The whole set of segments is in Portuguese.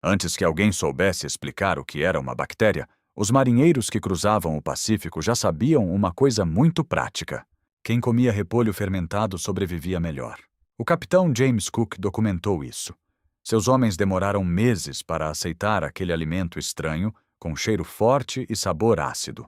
Antes que alguém soubesse explicar o que era uma bactéria, os marinheiros que cruzavam o Pacífico já sabiam uma coisa muito prática. Quem comia repolho fermentado sobrevivia melhor. O capitão James Cook documentou isso. Seus homens demoraram meses para aceitar aquele alimento estranho, com cheiro forte e sabor ácido.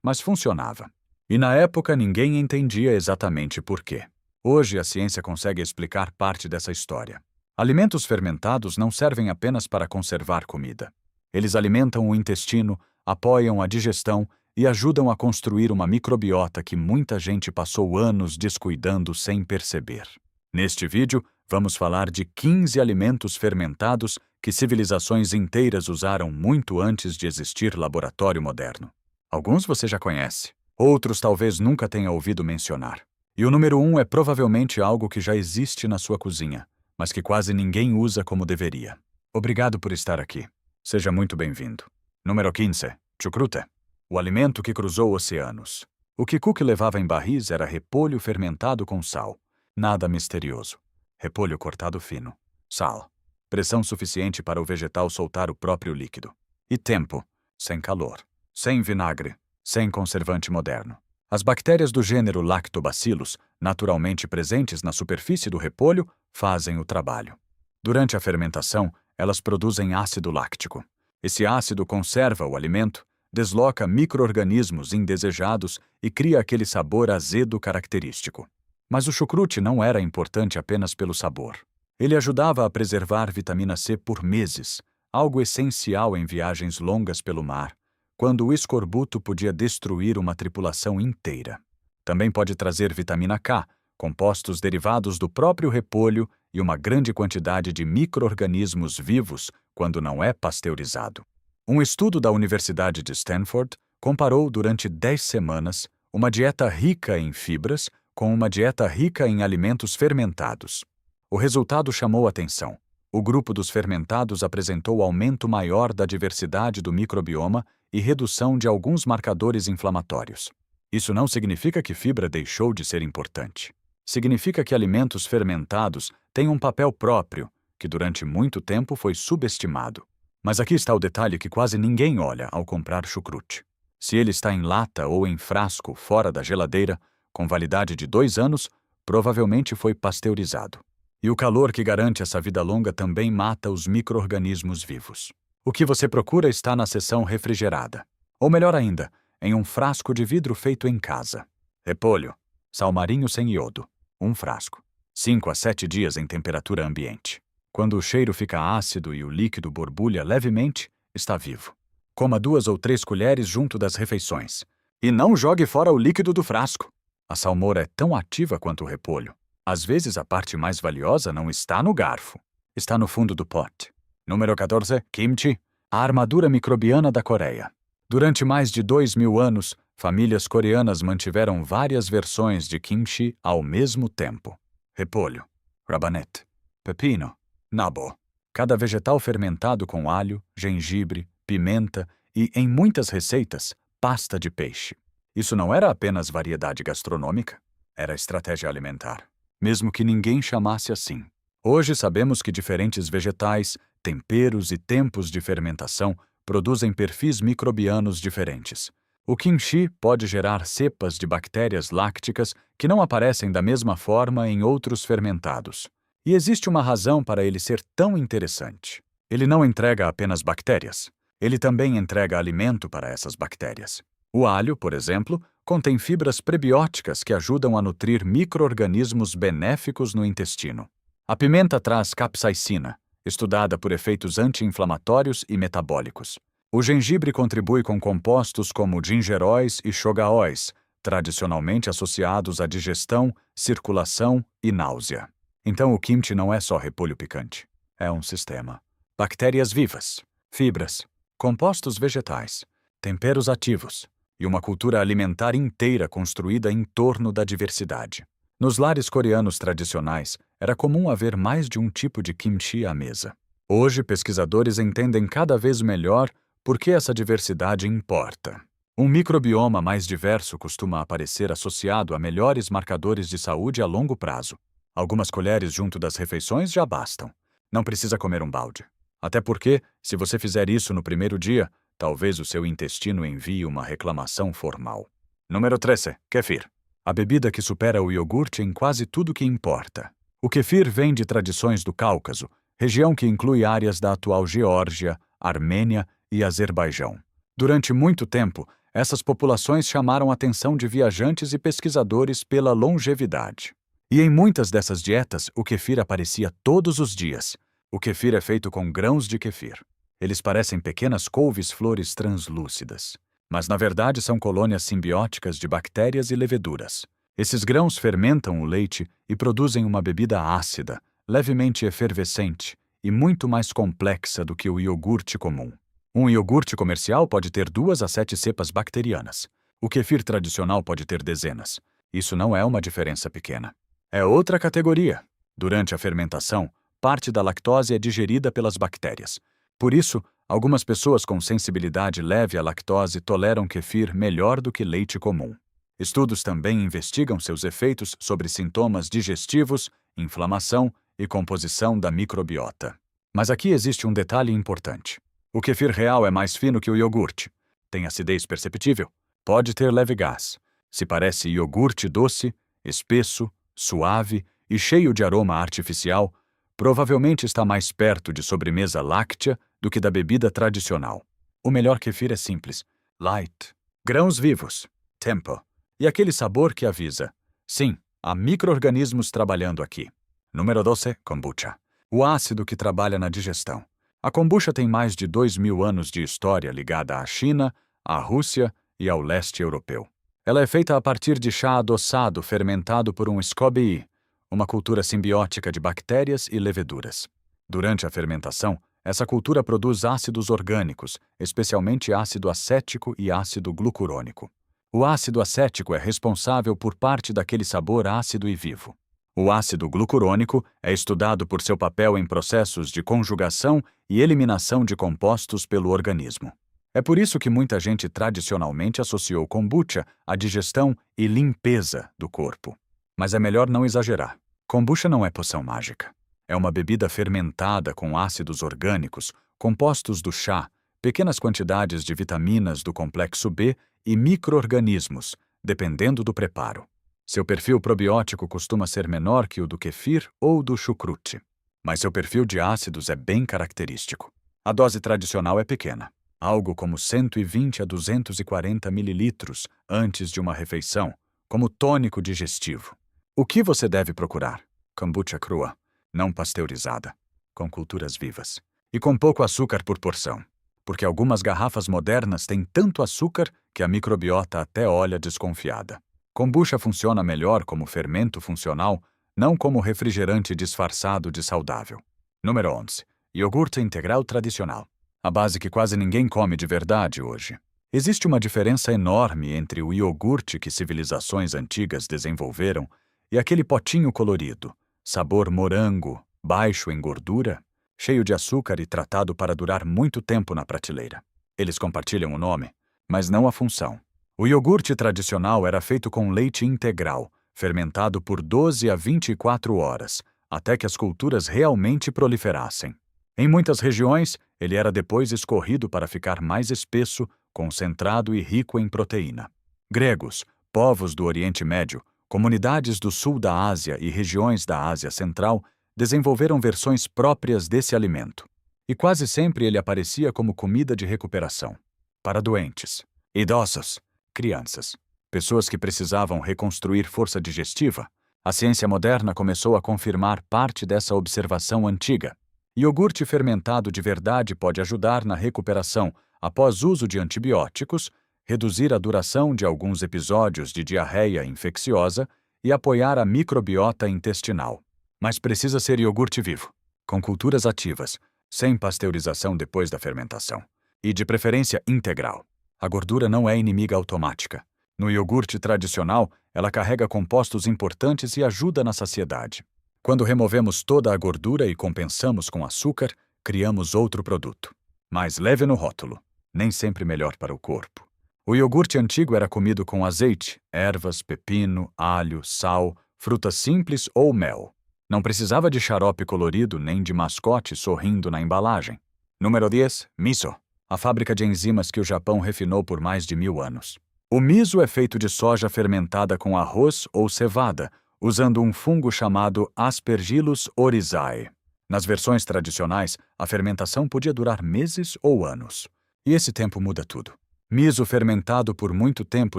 Mas funcionava. E na época ninguém entendia exatamente por quê. Hoje a ciência consegue explicar parte dessa história. Alimentos fermentados não servem apenas para conservar comida. Eles alimentam o intestino, apoiam a digestão e ajudam a construir uma microbiota que muita gente passou anos descuidando sem perceber. Neste vídeo, vamos falar de 15 alimentos fermentados que civilizações inteiras usaram muito antes de existir laboratório moderno. Alguns você já conhece, outros talvez nunca tenha ouvido mencionar. E o número 1 é provavelmente algo que já existe na sua cozinha, mas que quase ninguém usa como deveria. Obrigado por estar aqui. Seja muito bem-vindo. Número 15. Chucrute. O alimento que cruzou oceanos. O que Cook levava em barris era repolho fermentado com sal. Nada misterioso. Repolho cortado fino. Sal. Pressão suficiente para o vegetal soltar o próprio líquido. E tempo. Sem calor. Sem vinagre. Sem conservante moderno. As bactérias do gênero Lactobacillus, naturalmente presentes na superfície do repolho, fazem o trabalho. Durante a fermentação, elas produzem ácido láctico. Esse ácido conserva o alimento, desloca micro-organismos indesejados e cria aquele sabor azedo característico. Mas o chucrute não era importante apenas pelo sabor. Ele ajudava a preservar vitamina C por meses, algo essencial em viagens longas pelo mar, quando o escorbuto podia destruir uma tripulação inteira. Também pode trazer vitamina K, compostos derivados do próprio repolho e uma grande quantidade de micro-organismos vivos quando não é pasteurizado. Um estudo da Universidade de Stanford comparou durante 10 semanas uma dieta rica em fibras com uma dieta rica em alimentos fermentados. O resultado chamou atenção. O grupo dos fermentados apresentou aumento maior da diversidade do microbioma e redução de alguns marcadores inflamatórios. Isso não significa que fibra deixou de ser importante. Significa que alimentos fermentados têm um papel próprio, que durante muito tempo foi subestimado. Mas aqui está o detalhe que quase ninguém olha ao comprar chucrute. Se ele está em lata ou em frasco fora da geladeira, com validade de 2 anos, provavelmente foi pasteurizado. E o calor que garante essa vida longa também mata os micro-organismos vivos. O que você procura está na seção refrigerada. Ou melhor ainda, em um frasco de vidro feito em casa. Repolho. Sal marinho sem iodo. 1 frasco. 5 a 7 dias em temperatura ambiente. Quando o cheiro fica ácido e o líquido borbulha levemente, está vivo. Coma 2 ou 3 colheres junto das refeições. E não jogue fora o líquido do frasco. A salmoura é tão ativa quanto o repolho. Às vezes a parte mais valiosa não está no garfo. Está no fundo do pote. Número 14. Kimchi. A armadura microbiana da Coreia. Durante mais de 2.000 anos, famílias coreanas mantiveram várias versões de kimchi ao mesmo tempo. Repolho. Rabanet. Pepino. Nabo. Cada vegetal fermentado com alho, gengibre, pimenta e, em muitas receitas, pasta de peixe. Isso não era apenas variedade gastronômica, era estratégia alimentar. Mesmo que ninguém chamasse assim. Hoje sabemos que diferentes vegetais, temperos e tempos de fermentação produzem perfis microbianos diferentes. O kimchi pode gerar cepas de bactérias lácticas que não aparecem da mesma forma em outros fermentados. E existe uma razão para ele ser tão interessante. Ele não entrega apenas bactérias. Ele também entrega alimento para essas bactérias. O alho, por exemplo, contém fibras prebióticas que ajudam a nutrir micro-organismos benéficos no intestino. A pimenta traz capsaicina, estudada por efeitos anti-inflamatórios e metabólicos. O gengibre contribui com compostos como gingeróis e shogaóis, tradicionalmente associados à digestão, circulação e náusea. Então o kimchi não é só repolho picante. É um sistema. Bactérias vivas, fibras, compostos vegetais, temperos ativos e uma cultura alimentar inteira construída em torno da diversidade. Nos lares coreanos tradicionais, era comum haver mais de um tipo de kimchi à mesa. Hoje, pesquisadores entendem cada vez melhor por que essa diversidade importa. Um microbioma mais diverso costuma aparecer associado a melhores marcadores de saúde a longo prazo. Algumas colheres junto das refeições já bastam. Não precisa comer um balde. Até porque, se você fizer isso no primeiro dia, talvez o seu intestino envie uma reclamação formal. Número 13. Kefir. A bebida que supera o iogurte em quase tudo que importa. O kefir vem de tradições do Cáucaso, região que inclui áreas da atual Geórgia, Armênia e Azerbaijão. Durante muito tempo, essas populações chamaram a atenção de viajantes e pesquisadores pela longevidade. E em muitas dessas dietas, o kefir aparecia todos os dias. O kefir é feito com grãos de kefir. Eles parecem pequenas couves-flores translúcidas, mas na verdade são colônias simbióticas de bactérias e leveduras. Esses grãos fermentam o leite e produzem uma bebida ácida, levemente efervescente e muito mais complexa do que o iogurte comum. Um iogurte comercial pode ter 2 a 7 cepas bacterianas. O kefir tradicional pode ter dezenas. Isso não é uma diferença pequena. É outra categoria. Durante a fermentação, parte da lactose é digerida pelas bactérias. Por isso, algumas pessoas com sensibilidade leve à lactose toleram kefir melhor do que leite comum. Estudos também investigam seus efeitos sobre sintomas digestivos, inflamação e composição da microbiota. Mas aqui existe um detalhe importante. O kefir real é mais fino que o iogurte. Tem acidez perceptível. Pode ter leve gás. Se parece iogurte doce, espesso, suave e cheio de aroma artificial, provavelmente está mais perto de sobremesa láctea do que da bebida tradicional. O melhor kefir é simples, light, grãos vivos, tempo, e aquele sabor que avisa. Sim, há micro-organismos trabalhando aqui. Número 12, kombucha. O ácido que trabalha na digestão. A kombucha tem mais de 2.000 anos de história ligada à China, à Rússia e ao leste europeu. Ela é feita a partir de chá adoçado fermentado por um SCOBY, uma cultura simbiótica de bactérias e leveduras. Durante a fermentação, essa cultura produz ácidos orgânicos, especialmente ácido acético e ácido glucurônico. O ácido acético é responsável por parte daquele sabor ácido e vivo. O ácido glucurônico é estudado por seu papel em processos de conjugação e eliminação de compostos pelo organismo. É por isso que muita gente tradicionalmente associou kombucha à digestão e limpeza do corpo. Mas é melhor não exagerar. Kombucha não é poção mágica. É uma bebida fermentada com ácidos orgânicos, compostos do chá, pequenas quantidades de vitaminas do complexo B e micro-organismos, dependendo do preparo. Seu perfil probiótico costuma ser menor que o do kefir ou do chucrute, mas seu perfil de ácidos é bem característico. A dose tradicional é pequena, algo como 120 a 240 mililitros antes de uma refeição, como tônico digestivo. O que você deve procurar? Kombucha crua, não pasteurizada, com culturas vivas, e com pouco açúcar por porção, porque algumas garrafas modernas têm tanto açúcar que a microbiota até olha desconfiada. Kombucha funciona melhor como fermento funcional, não como refrigerante disfarçado de saudável. Número 11. Iogurte integral tradicional. A base que quase ninguém come de verdade hoje. Existe uma diferença enorme entre o iogurte que civilizações antigas desenvolveram e aquele potinho colorido, sabor morango, baixo em gordura, cheio de açúcar e tratado para durar muito tempo na prateleira. Eles compartilham o nome, mas não a função. O iogurte tradicional era feito com leite integral, fermentado por 12 a 24 horas, até que as culturas realmente proliferassem. Em muitas regiões, ele era depois escorrido para ficar mais espesso, concentrado e rico em proteína. Gregos, povos do Oriente Médio, comunidades do sul da Ásia e regiões da Ásia Central desenvolveram versões próprias desse alimento. E quase sempre ele aparecia como comida de recuperação. Para doentes, idosos, crianças, pessoas que precisavam reconstruir força digestiva, a ciência moderna começou a confirmar parte dessa observação antiga. Iogurte fermentado de verdade pode ajudar na recuperação após uso de antibióticos, reduzir a duração de alguns episódios de diarreia infecciosa e apoiar a microbiota intestinal. Mas precisa ser iogurte vivo, com culturas ativas, sem pasteurização depois da fermentação, e de preferência integral. A gordura não é inimiga automática. No iogurte tradicional, ela carrega compostos importantes e ajuda na saciedade. Quando removemos toda a gordura e compensamos com açúcar, criamos outro produto. Mais leve no rótulo, nem sempre melhor para o corpo. O iogurte antigo era comido com azeite, ervas, pepino, alho, sal, frutas simples ou mel. Não precisava de xarope colorido nem de mascote sorrindo na embalagem. Número 10. Miso. A fábrica de enzimas que o Japão refinou por mais de 1000 anos. O miso é feito de soja fermentada com arroz ou cevada, usando um fungo chamado Aspergillus oryzae. Nas versões tradicionais, a fermentação podia durar meses ou anos. E esse tempo muda tudo. Miso fermentado por muito tempo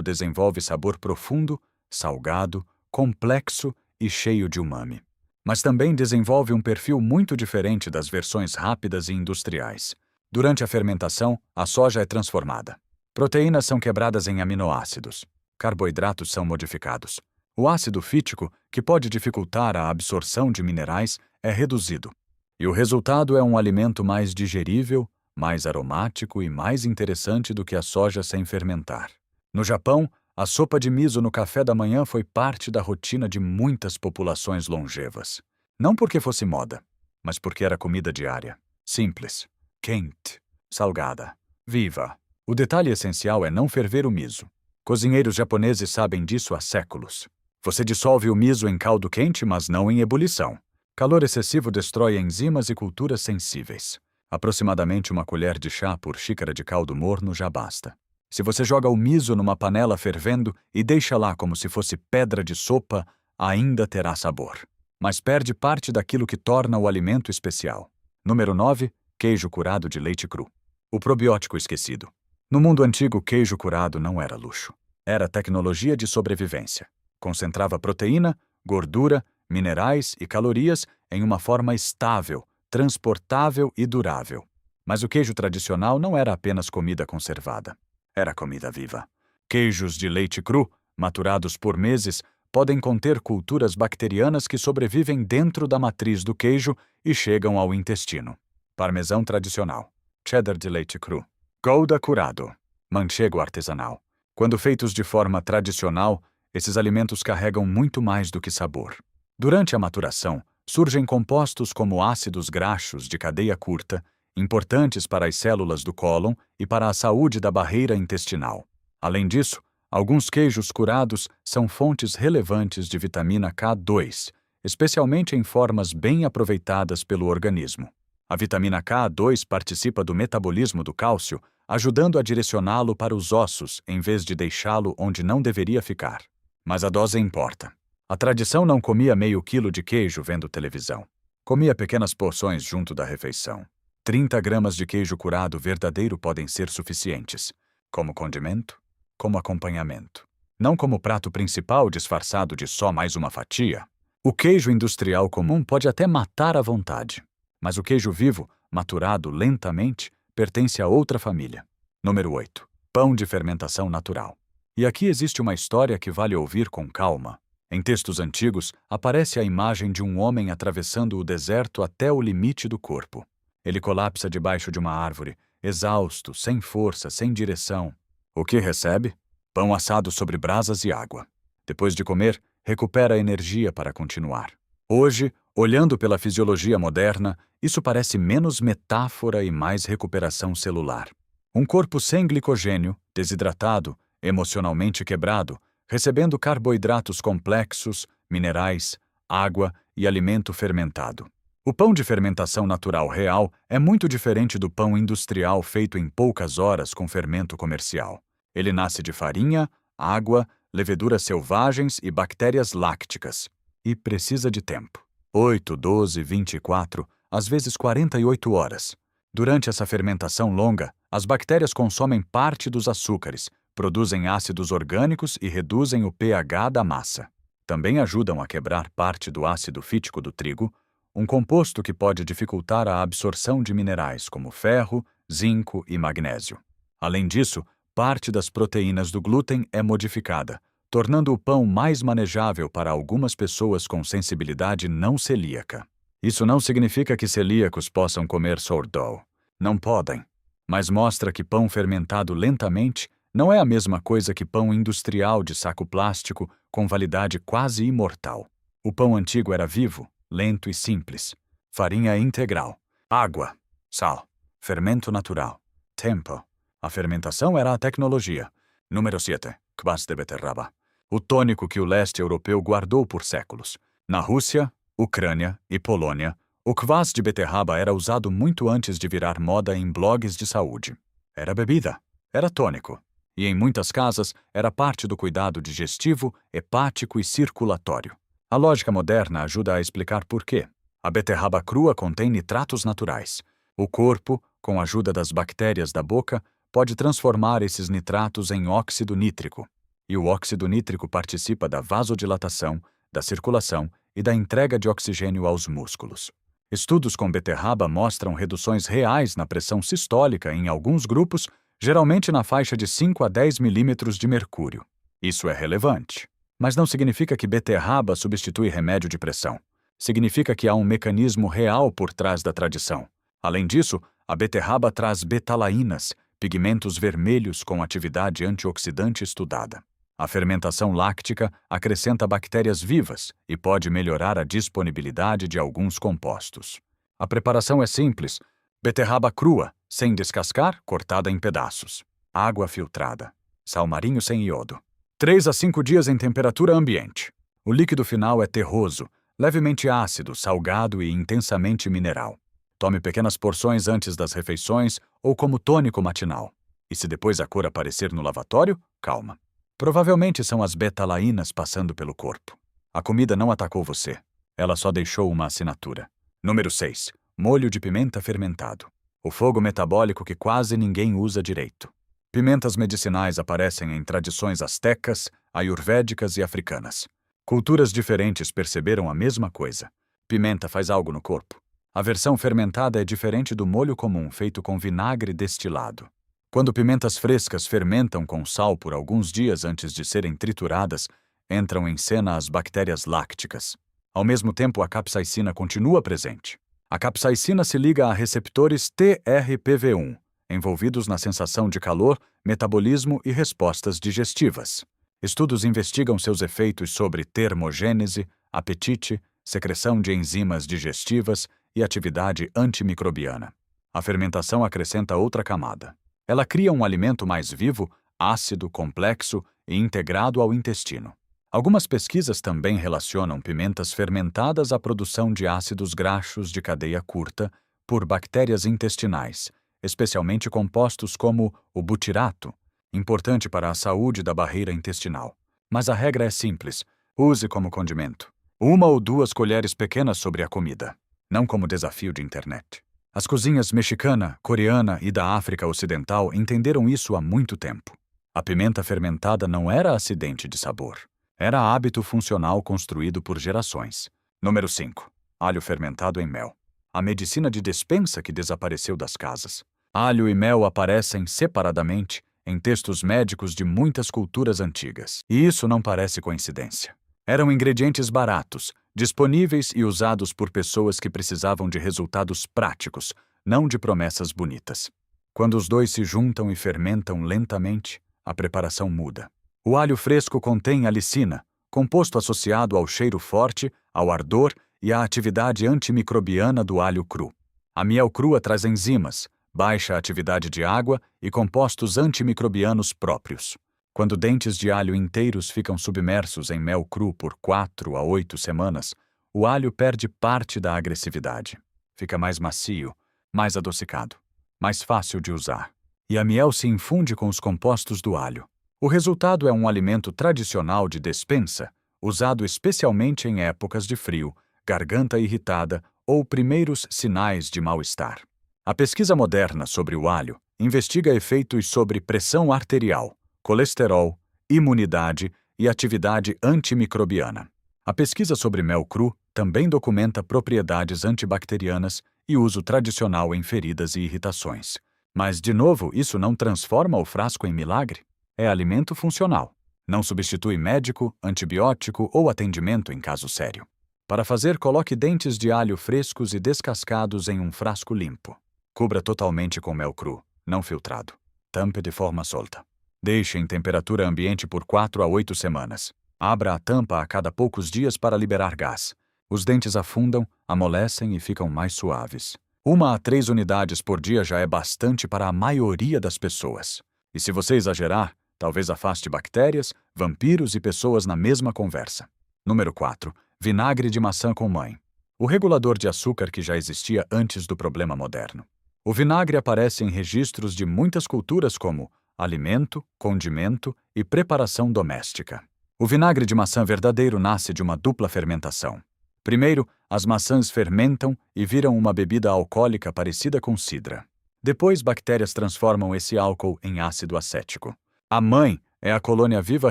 desenvolve sabor profundo, salgado, complexo e cheio de umami. Mas também desenvolve um perfil muito diferente das versões rápidas e industriais. Durante a fermentação, a soja é transformada. Proteínas são quebradas em aminoácidos. Carboidratos são modificados. O ácido fítico, que pode dificultar a absorção de minerais, é reduzido. E o resultado é um alimento mais digerível, mais aromático e mais interessante do que a soja sem fermentar. No Japão, a sopa de miso no café da manhã foi parte da rotina de muitas populações longevas. Não porque fosse moda, mas porque era comida diária. Simples, quente, salgada, viva. O detalhe essencial é não ferver o miso. Cozinheiros japoneses sabem disso há séculos. Você dissolve o miso em caldo quente, mas não em ebulição. Calor excessivo destrói enzimas e culturas sensíveis. Aproximadamente uma colher de chá por xícara de caldo morno já basta. Se você joga o miso numa panela fervendo e deixa lá como se fosse pedra de sopa, ainda terá sabor. Mas perde parte daquilo que torna o alimento especial. Número 9. Queijo curado de leite cru. O probiótico esquecido. No mundo antigo, queijo curado não era luxo. Era tecnologia de sobrevivência. Concentrava proteína, gordura, minerais e calorias em uma forma estável, transportável e durável. Mas o queijo tradicional não era apenas comida conservada. Era comida viva. Queijos de leite cru, maturados por meses, podem conter culturas bacterianas que sobrevivem dentro da matriz do queijo e chegam ao intestino. Parmesão tradicional. Cheddar de leite cru. Gouda curado. Manchego artesanal. Quando feitos de forma tradicional, esses alimentos carregam muito mais do que sabor. Durante a maturação, surgem compostos como ácidos graxos de cadeia curta, importantes para as células do cólon e para a saúde da barreira intestinal. Além disso, alguns queijos curados são fontes relevantes de vitamina K2, especialmente em formas bem aproveitadas pelo organismo. A vitamina K2 participa do metabolismo do cálcio, ajudando a direcioná-lo para os ossos em vez de deixá-lo onde não deveria ficar. Mas a dose importa. A tradição não comia meio quilo de queijo vendo televisão. Comia pequenas porções junto da refeição. 30 gramas de queijo curado verdadeiro podem ser suficientes, como condimento, como acompanhamento. Não como prato principal disfarçado de só mais uma fatia. O queijo industrial comum pode até matar à vontade, mas o queijo vivo, maturado lentamente, pertence a outra família. Número 8. Pão de fermentação natural. E aqui existe uma história que vale ouvir com calma. Em textos antigos, aparece a imagem de um homem atravessando o deserto até o limite do corpo. Ele colapsa debaixo de uma árvore, exausto, sem força, sem direção. O que recebe? Pão assado sobre brasas e água. Depois de comer, recupera a energia para continuar. Hoje, olhando pela fisiologia moderna, isso parece menos metáfora e mais recuperação celular. Um corpo sem glicogênio, desidratado, emocionalmente quebrado, recebendo carboidratos complexos, minerais, água e alimento fermentado. O pão de fermentação natural real é muito diferente do pão industrial feito em poucas horas com fermento comercial. Ele nasce de farinha, água, leveduras selvagens e bactérias lácticas. E precisa de tempo. 8, 12, 24, às vezes 48 horas. Durante essa fermentação longa, as bactérias consomem parte dos açúcares, produzem ácidos orgânicos e reduzem o pH da massa. Também ajudam a quebrar parte do ácido fítico do trigo, um composto que pode dificultar a absorção de minerais como ferro, zinco e magnésio. Além disso, parte das proteínas do glúten é modificada, tornando o pão mais manejável para algumas pessoas com sensibilidade não celíaca. Isso não significa que celíacos possam comer sourdough. Não podem. Mas mostra que pão fermentado lentamente não é a mesma coisa que pão industrial de saco plástico com validade quase imortal. O pão antigo era vivo, lento e simples. Farinha integral, água, sal, fermento natural, tempo. A fermentação era a tecnologia. Número 7. Kvass de beterraba. O tônico que o leste europeu guardou por séculos. Na Rússia, Ucrânia e Polônia, O kvass de beterraba era usado muito antes de virar moda em blogs de saúde. Era bebida, era tônico, e em muitas casas era parte do cuidado digestivo, hepático e circulatório. A lógica moderna ajuda a explicar por quê. A beterraba crua contém nitratos naturais. O corpo, com a ajuda das bactérias da boca, pode transformar esses nitratos em óxido nítrico. E o óxido nítrico participa da vasodilatação, da circulação e da entrega de oxigênio aos músculos. Estudos com beterraba mostram reduções reais na pressão sistólica em alguns grupos, geralmente na faixa de 5 a 10 milímetros de mercúrio. Isso é relevante. Mas não significa que beterraba substitui remédio de pressão. Significa que há um mecanismo real por trás da tradição. Além disso, a beterraba traz betalainas, pigmentos vermelhos com atividade antioxidante estudada. A fermentação láctica acrescenta bactérias vivas e pode melhorar a disponibilidade de alguns compostos. A preparação é simples: beterraba crua, sem descascar, cortada em pedaços. Água filtrada. Sal marinho sem iodo. 3 a 5 dias em temperatura ambiente. O líquido final é terroso, levemente ácido, salgado e intensamente mineral. Tome pequenas porções antes das refeições ou como tônico matinal. E se depois a cor aparecer no lavatório, calma. Provavelmente são as betalainas passando pelo corpo. A comida não atacou você. Ela só deixou uma assinatura. Número 6. Molho de pimenta fermentado. O fogo metabólico que quase ninguém usa direito. Pimentas medicinais aparecem em tradições astecas, ayurvédicas e africanas. Culturas diferentes perceberam a mesma coisa. Pimenta faz algo no corpo. A versão fermentada é diferente do molho comum feito com vinagre destilado. Quando pimentas frescas fermentam com sal por alguns dias antes de serem trituradas, entram em cena as bactérias lácticas. Ao mesmo tempo, a capsaicina continua presente. A capsaicina se liga a receptores TRPV1, envolvidos na sensação de calor, metabolismo e respostas digestivas. Estudos investigam seus efeitos sobre termogênese, apetite, secreção de enzimas digestivas e atividade antimicrobiana. A fermentação acrescenta outra camada. Ela cria um alimento mais vivo, ácido, complexo e integrado ao intestino. Algumas pesquisas também relacionam pimentas fermentadas à produção de ácidos graxos de cadeia curta por bactérias intestinais, especialmente compostos como o butirato, importante para a saúde da barreira intestinal. Mas a regra é simples: use como condimento. 1 ou 2 colheres pequenas sobre a comida, não como desafio de internet. As cozinhas mexicana, coreana e da África Ocidental entenderam isso há muito tempo. A pimenta fermentada não era acidente de sabor. Era hábito funcional construído por gerações. Número 5. Alho fermentado em mel. A medicina de despensa que desapareceu das casas. Alho e mel aparecem separadamente em textos médicos de muitas culturas antigas. E isso não parece coincidência. Eram ingredientes baratos, disponíveis e usados por pessoas que precisavam de resultados práticos, não de promessas bonitas. Quando os dois se juntam e fermentam lentamente, a preparação muda. O alho fresco contém alicina, composto associado ao cheiro forte, ao ardor e à atividade antimicrobiana do alho cru. A miel crua traz enzimas, baixa atividade de água e compostos antimicrobianos próprios. Quando dentes de alho inteiros ficam submersos em mel cru por 4 a 8 semanas, o alho perde parte da agressividade. Fica mais macio, mais adocicado, mais fácil de usar. E a miel se infunde com os compostos do alho. O resultado é um alimento tradicional de despensa, usado especialmente em épocas de frio, garganta irritada ou primeiros sinais de mal-estar. A pesquisa moderna sobre o alho investiga efeitos sobre pressão arterial, colesterol, imunidade e atividade antimicrobiana. A pesquisa sobre mel cru também documenta propriedades antibacterianas e uso tradicional em feridas e irritações. Mas, de novo, isso não transforma o frasco em milagre. É alimento funcional. Não substitui médico, antibiótico ou atendimento em caso sério. Para fazer, coloque dentes de alho frescos e descascados em um frasco limpo. Cubra totalmente com mel cru, não filtrado. Tampe de forma solta. Deixe em temperatura ambiente por 4 a 8 semanas. Abra a tampa a cada poucos dias para liberar gás. Os dentes afundam, amolecem e ficam mais suaves. 1 a 3 unidades por dia já é bastante para a maioria das pessoas. E se você exagerar, talvez afaste bactérias, vampiros e pessoas na mesma conversa. Número 4. Vinagre de maçã com mãe. o regulador de açúcar que já existia antes do problema moderno. O vinagre aparece em registros de muitas culturas como alimento, condimento e preparação doméstica. O vinagre de maçã verdadeiro nasce de uma dupla fermentação. Primeiro, as maçãs fermentam e viram uma bebida alcoólica parecida com cidra. Depois, bactérias transformam esse álcool em ácido acético. A mãe é a colônia viva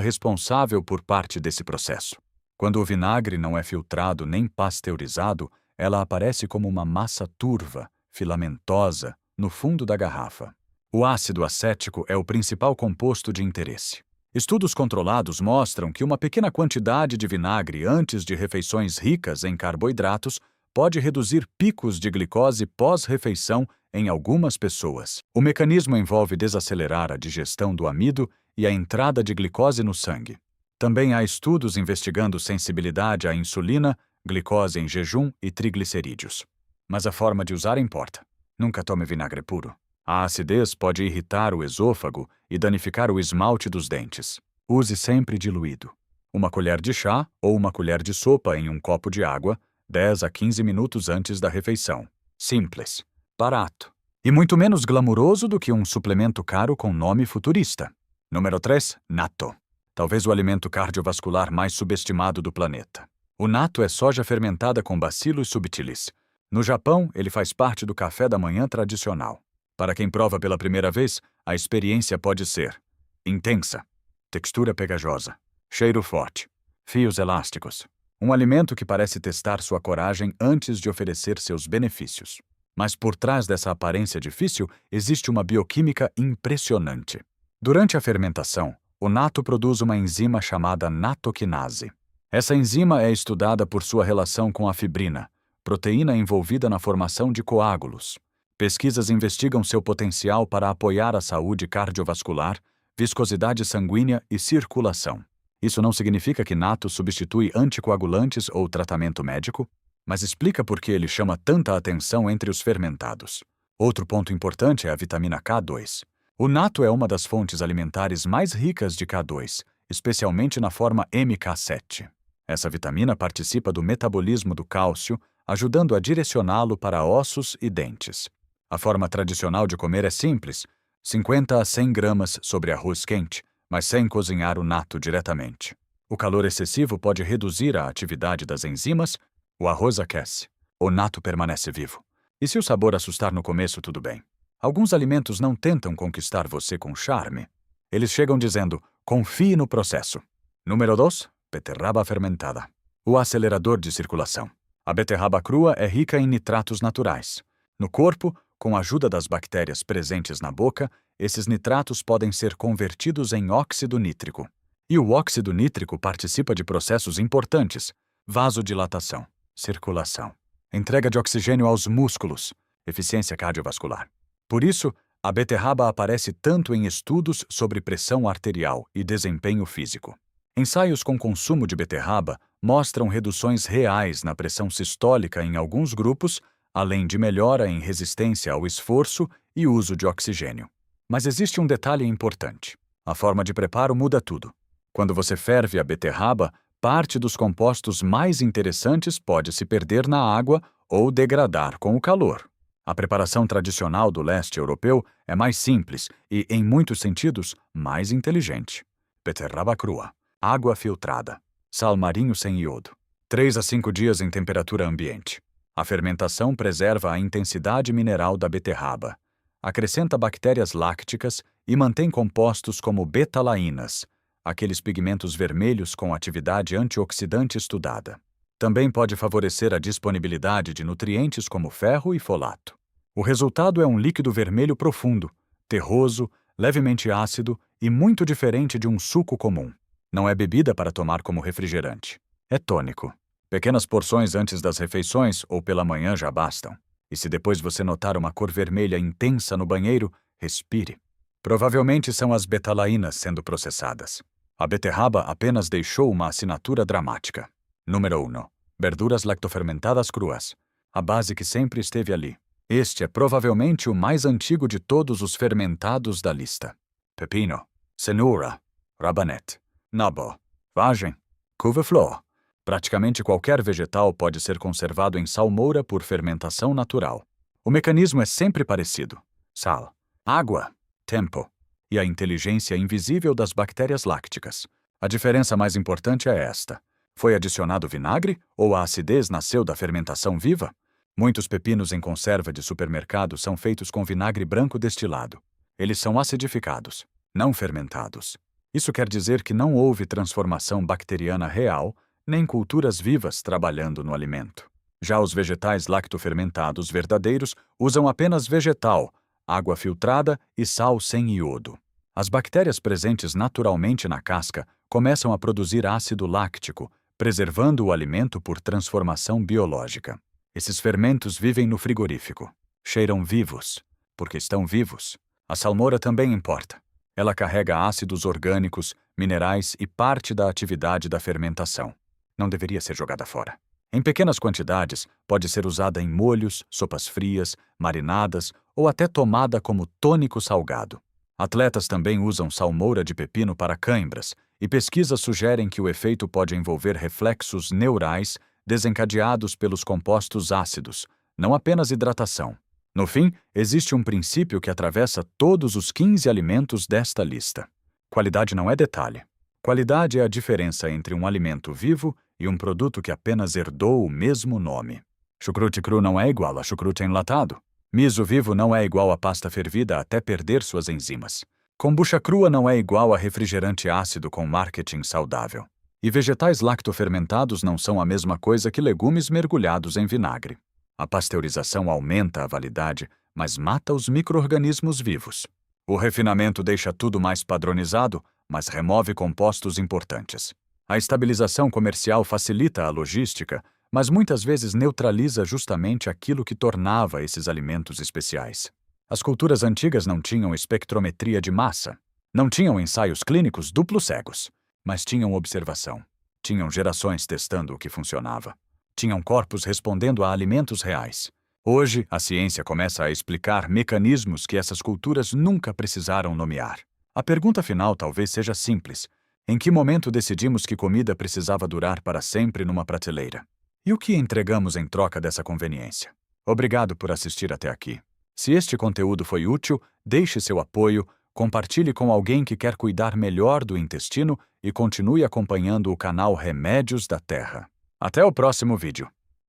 responsável por parte desse processo. Quando o vinagre não é filtrado nem pasteurizado, ela aparece como uma massa turva, filamentosa, no fundo da garrafa. O ácido acético é o principal composto de interesse. Estudos controlados mostram que uma pequena quantidade de vinagre antes de refeições ricas em carboidratos pode reduzir picos de glicose pós-refeição em algumas pessoas. O mecanismo envolve desacelerar a digestão do amido e a entrada de glicose no sangue. Também há estudos investigando sensibilidade à insulina, glicose em jejum e triglicerídeos. Mas a forma de usar importa. Nunca tome vinagre puro. A acidez pode irritar o esôfago e danificar o esmalte dos dentes. Use sempre diluído. Uma colher de chá ou uma colher de sopa em um copo de água, 10 a 15 minutos antes da refeição. Simples, barato e muito menos glamuroso do que um suplemento caro com nome futurista. Número 3. Natto. Talvez o alimento cardiovascular mais subestimado do planeta. O natto é soja fermentada com bacillus subtilis. No Japão, ele faz parte do café da manhã tradicional. Para quem prova pela primeira vez, a experiência pode ser intensa, textura pegajosa, cheiro forte, fios elásticos. Um alimento que parece testar sua coragem antes de oferecer seus benefícios. Mas por trás dessa aparência difícil, existe uma bioquímica impressionante. Durante a fermentação, o natto produz uma enzima chamada nattoquinase. Essa enzima é estudada por sua relação com a fibrina, proteína envolvida na formação de coágulos. Pesquisas investigam seu potencial para apoiar a saúde cardiovascular, viscosidade sanguínea e circulação. Isso não significa que natto substitui anticoagulantes ou tratamento médico, mas explica por que ele chama tanta atenção entre os fermentados. Outro ponto importante é a vitamina K2. O natto é uma das fontes alimentares mais ricas de K2, especialmente na forma MK7. Essa vitamina participa do metabolismo do cálcio, ajudando a direcioná-lo para ossos e dentes. A forma tradicional de comer é simples, 50 a 100 gramas sobre arroz quente, mas sem cozinhar o natto diretamente. O calor excessivo pode reduzir a atividade das enzimas, o arroz aquece, o natto permanece vivo. E se o sabor assustar no começo, tudo bem. Alguns alimentos não tentam conquistar você com charme. Eles chegam dizendo, confie no processo. Número 2. Beterraba fermentada. O acelerador de circulação. A beterraba crua é rica em nitratos naturais. No corpo, com a ajuda das bactérias presentes na boca, esses nitratos podem ser convertidos em óxido nítrico. E o óxido nítrico participa de processos importantes: vasodilatação, circulação, entrega de oxigênio aos músculos, eficiência cardiovascular. Por isso, a beterraba aparece tanto em estudos sobre pressão arterial e desempenho físico. Ensaios com consumo de beterraba mostram reduções reais na pressão sistólica em alguns grupos, além de melhora em resistência ao esforço e uso de oxigênio. Mas existe um detalhe importante. A forma de preparo muda tudo. Quando você ferve a beterraba, parte dos compostos mais interessantes pode se perder na água ou degradar com o calor. A preparação tradicional do leste europeu é mais simples e, em muitos sentidos, mais inteligente. Beterraba crua, água filtrada, sal marinho sem iodo, 3 a 5 dias em temperatura ambiente. A fermentação preserva a intensidade mineral da beterraba, acrescenta bactérias lácticas e mantém compostos como betalaínas, aqueles pigmentos vermelhos com atividade antioxidante estudada. Também pode favorecer a disponibilidade de nutrientes como ferro e folato. O resultado é um líquido vermelho profundo, terroso, levemente ácido e muito diferente de um suco comum. Não é bebida para tomar como refrigerante. É tônico. Pequenas porções antes das refeições ou pela manhã já bastam. E se depois você notar uma cor vermelha intensa no banheiro, respire. Provavelmente são as betalaínas sendo processadas. A beterraba apenas deixou uma assinatura dramática. Número 1. Verduras lactofermentadas cruas. A base que sempre esteve ali. Este é provavelmente o mais antigo de todos os fermentados da lista. Pepino, cenoura, rabanete, nabo, vagem, couve-flor, Praticamente qualquer vegetal pode ser conservado em salmoura por fermentação natural. O mecanismo é sempre parecido: sal, água, tempo e a inteligência invisível das bactérias lácticas. A diferença mais importante é esta: foi adicionado vinagre ou a acidez nasceu da fermentação viva? Muitos pepinos em conserva de supermercado são feitos com vinagre branco destilado. Eles são acidificados, não fermentados. Isso quer dizer que não houve transformação bacteriana real, nem culturas vivas trabalhando no alimento. Já os vegetais lactofermentados verdadeiros usam apenas vegetal, água filtrada e sal sem iodo. As bactérias presentes naturalmente na casca começam a produzir ácido láctico, preservando o alimento por transformação biológica. Esses fermentos vivem no frigorífico. Cheiram vivos, porque estão vivos. A salmoura também importa. Ela carrega ácidos orgânicos, minerais e parte da atividade da fermentação. Não deveria ser jogada fora. Em pequenas quantidades, pode ser usada em molhos, sopas frias, marinadas ou até tomada como tônico salgado. Atletas também usam salmoura de pepino para cãibras, e pesquisas sugerem que o efeito pode envolver reflexos neurais desencadeados pelos compostos ácidos, não apenas hidratação. No fim, existe um princípio que atravessa todos os 15 alimentos desta lista. Qualidade não é detalhe. Qualidade é a diferença entre um alimento vivo e um produto que apenas herdou o mesmo nome. Chucrute cru não é igual a chucrute enlatado. Miso vivo não é igual a pasta fervida até perder suas enzimas. Kombucha crua não é igual a refrigerante ácido com marketing saudável. E vegetais lactofermentados não são a mesma coisa que legumes mergulhados em vinagre. A pasteurização aumenta a validade, mas mata os micro-organismos vivos. O refinamento deixa tudo mais padronizado, mas remove compostos importantes. A estabilização comercial facilita a logística, mas muitas vezes neutraliza justamente aquilo que tornava esses alimentos especiais. As culturas antigas não tinham espectrometria de massa, não tinham ensaios clínicos duplos cegos, mas tinham observação. Tinham gerações testando o que funcionava. Tinham corpos respondendo a alimentos reais. Hoje, a ciência começa a explicar mecanismos que essas culturas nunca precisaram nomear. A pergunta final talvez seja simples: em que momento decidimos que comida precisava durar para sempre numa prateleira? E o que entregamos em troca dessa conveniência? Obrigado por assistir até aqui. Se este conteúdo foi útil, deixe seu apoio, compartilhe com alguém que quer cuidar melhor do intestino e continue acompanhando o canal Remédios da Terra. Até o próximo vídeo.